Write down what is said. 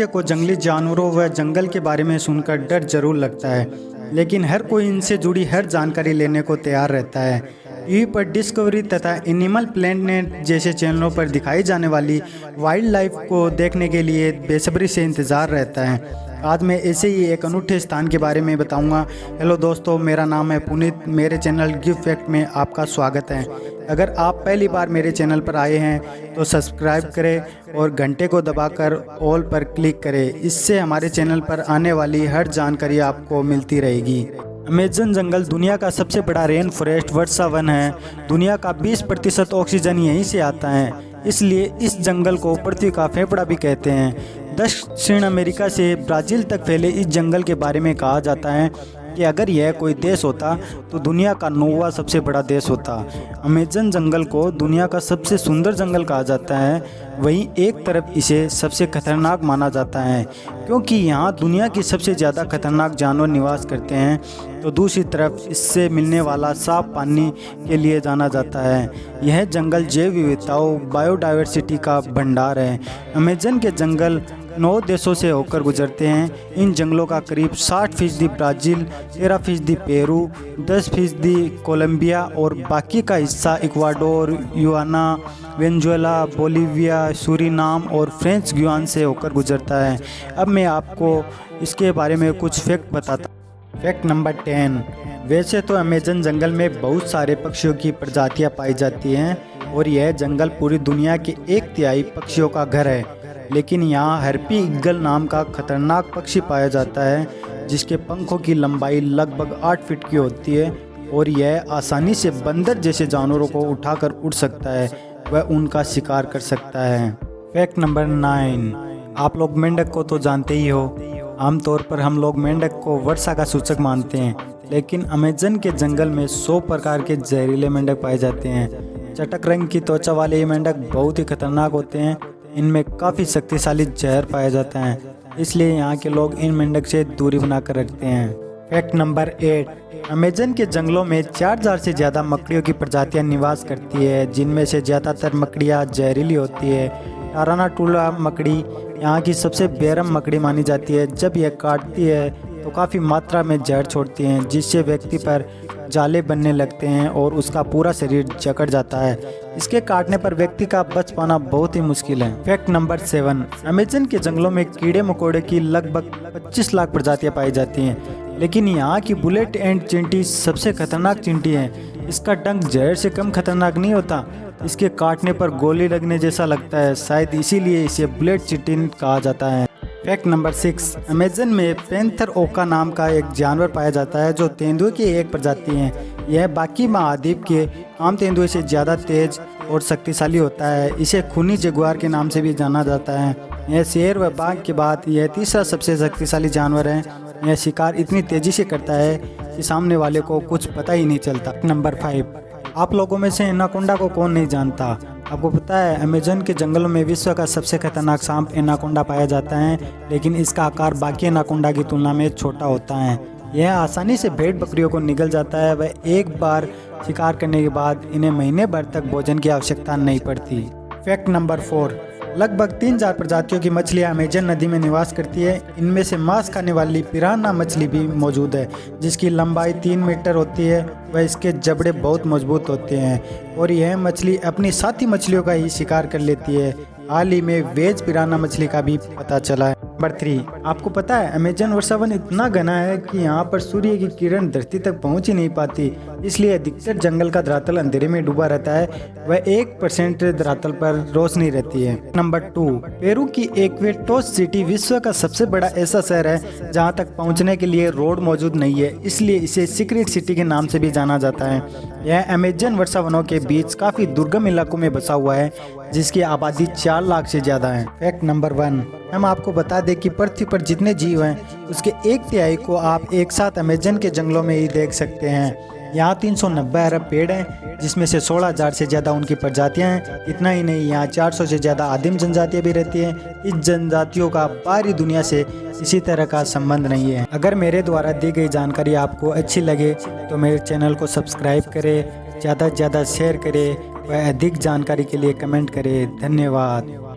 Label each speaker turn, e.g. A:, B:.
A: को जंगली जानवरों व जंगल के बारे में सुनकर डर जरूर लगता है, लेकिन हर कोई इनसे जुड़ी हर जानकारी लेने को तैयार रहता है। टीवी पर डिस्कवरी तथा एनिमल प्लेनेट जैसे चैनलों पर दिखाई जाने वाली वाइल्ड लाइफ को देखने के लिए बेसब्री से इंतज़ार रहता है। आज मैं ऐसे ही एक अनूठे स्थान के बारे में बताऊंगा। हेलो दोस्तों, मेरा नाम है पुनीत। मेरे चैनल गिव फैक्ट में आपका स्वागत है। अगर आप पहली बार मेरे चैनल पर आए हैं तो सब्सक्राइब करें और घंटे को दबाकर ऑल पर क्लिक करें। इससे हमारे चैनल पर आने वाली हर जानकारी आपको मिलती रहेगी। अमेज़न जंगल दुनिया का सबसे बड़ा रेन फॉरेस्ट वर्षा वन है। दुनिया का 20% ऑक्सीजन यहीं से आता है, इसलिए इस जंगल को पृथ्वी का फेफड़ा भी कहते हैं। दक्षिण अमेरिका से ब्राज़ील तक फैले इस जंगल के बारे में कहा जाता है कि अगर यह कोई देश होता तो दुनिया का 9वां सबसे बड़ा देश होता। अमेज़न जंगल को दुनिया का सबसे सुंदर जंगल कहा जाता है, वहीं एक तरफ इसे सबसे खतरनाक माना जाता है क्योंकि यहाँ दुनिया की सबसे ज़्यादा खतरनाक जानवर निवास करते हैं, तो दूसरी तरफ इससे मिलने वाला साफ पानी के लिए जाना जाता है। यह जंगल जैव विविधताओं बायोडाइवर्सिटी का भंडार है। अमेज़न के जंगल 9 देशों से होकर गुजरते हैं। इन जंगलों का करीब 60% ब्राज़ील, 13% पेरू, 10% कोलंबिया और बाकी का हिस्सा Ecuador, Guyana, Venezuela, Bolivia, Suriname और फ्रेंच गुयाना से होकर गुजरता है। अब मैं आपको इसके बारे में कुछ फैक्ट बताता हूँ। Fact number 10। वैसे तो अमेज़न जंगल में बहुत सारे पक्षियों की प्रजातियाँ पाई जाती हैं और यह जंगल पूरी दुनिया के 1/3 पक्षियों का घर है, लेकिन यहाँ हर्पी ईगल नाम का खतरनाक पक्षी पाया जाता है जिसके पंखों की लंबाई लगभग 8 फीट की होती है और यह आसानी से बंदर जैसे जानवरों को उठाकर उड़ सकता है व उनका शिकार कर सकता है। Fact number 9। आप लोग मेंढक को तो जानते ही हो। आमतौर पर हम लोग मेंढक को वर्षा का सूचक मानते हैं, लेकिन अमेज़न के जंगल में 100 प्रकार के जहरीले मेंढक पाए जाते हैं। चटक रंग की त्वचा वाले ये मेंढक बहुत ही खतरनाक होते हैं। इनमें काफ़ी शक्तिशाली जहर पाया जाता है, इसलिए यहाँ के लोग इन मेंढक से दूरी बनाकर रखते हैं। Fact number 8। अमेज़न के जंगलों में 4000 से ज़्यादा मकड़ियों की प्रजातियाँ निवास करती है, जिनमें से ज़्यादातर मकड़ियाँ जहरीली होती है। टारानाटुला मकड़ी यहाँ की सबसे बेरहम मकड़ी मानी जाती है। जब यह काटती है तो काफ़ी मात्रा में जहर छोड़ती हैं, जिससे व्यक्ति पर जाले बनने लगते हैं और उसका पूरा शरीर जकड़ जाता है। इसके काटने पर व्यक्ति का बच पाना बहुत ही मुश्किल है। Fact number 7। अमेज़न के जंगलों में कीड़े मकोड़े की लगभग 25 लाख प्रजातियां पाई जाती हैं, लेकिन यहाँ की बुलेट एंड चींटी सबसे खतरनाक चींटी है। इसका डंक जहर से कम खतरनाक नहीं होता, इसके काटने पर गोली लगने जैसा लगता है, शायद इसीलिए इसे बुलेट चींटी कहा जाता है। Fact number 6। अमेज़न में पैंथर ओका नाम का एक जानवर पाया जाता है जो तेंदुए की एक प्रजाति है। यह बाकी महाद्वीप के आम तेंदुए से ज़्यादा तेज और शक्तिशाली होता है। इसे खूनी जगुआर के नाम से भी जाना जाता है। यह शेर व बाघ के बाद यह तीसरा सबसे शक्तिशाली जानवर है। यह शिकार इतनी तेज़ी से करता है कि सामने वाले को कुछ पता ही नहीं चलता। नंबर 5। आप लोगों में से एनाकोंडा को कौन नहीं जानता। आपको पता है अमेज़न के जंगलों में विश्व का सबसे खतरनाक सांप एनाकोंडा पाया जाता है, लेकिन इसका आकार बाकी एनाकोंडा की तुलना में छोटा होता है। यह आसानी से भेड़ बकरियों को निगल जाता है व एक बार शिकार करने के बाद इन्हें महीने भर तक भोजन की आवश्यकता नहीं पड़ती। Fact number 4। लगभग 3000 प्रजातियों की मछलियाँ अमेज़न नदी में निवास करती है। इनमें से मांस खाने वाली पिरान्हा मछली भी मौजूद है, जिसकी लंबाई 3 मीटर होती है व इसके जबड़े बहुत मजबूत होते हैं और यह मछली अपनी साथी मछलियों का ही शिकार कर लेती है। हाल ही में वेज पिरान्हा मछली का भी पता चला है। नंबर 3। आपको पता है अमेज़न वर्षा वन इतना घना है कि यहाँ पर सूर्य की किरण धरती तक पहुँच ही नहीं पाती, इसलिए अधिकतर जंगल का धरातल अंधेरे में डूबा रहता है व 1% धरातल पर रोशनी रहती है। नंबर 2। पेरू की इक्वेटोस सिटी विश्व का सबसे बड़ा ऐसा शहर है जहाँ तक पहुँचने के लिए रोड मौजूद नहीं है, इसलिए इसे सीक्रेट सिटी के नाम से भी जाना जाता है। यह अमेज़न वर्षा वनों के बीच काफ़ी दुर्गम इलाकों में बसा हुआ है, जिसकी आबादी 4 लाख से ज़्यादा है। Fact number 1। हम आपको बता दें कि पृथ्वी पर जितने जीव हैं उसके 1/3 को आप एक साथ अमेज़न के जंगलों में ही देख सकते हैं। यहाँ 390 अरब पेड़ हैं, जिसमें से 16,000 से ज़्यादा उनकी प्रजातियाँ हैं। इतना ही नहीं, यहाँ 400 से ज़्यादा आदिम जनजातियाँ भी रहती हैं। इस जनजातियों का बाहरी दुनिया से किसी तरह का संबंध नहीं है। अगर मेरे द्वारा दी गई जानकारी आपको अच्छी लगे तो मेरे चैनल को सब्सक्राइब करें, ज़्यादा से ज़्यादा शेयर करें व अधिक जानकारी के लिए कमेंट करें। धन्यवाद।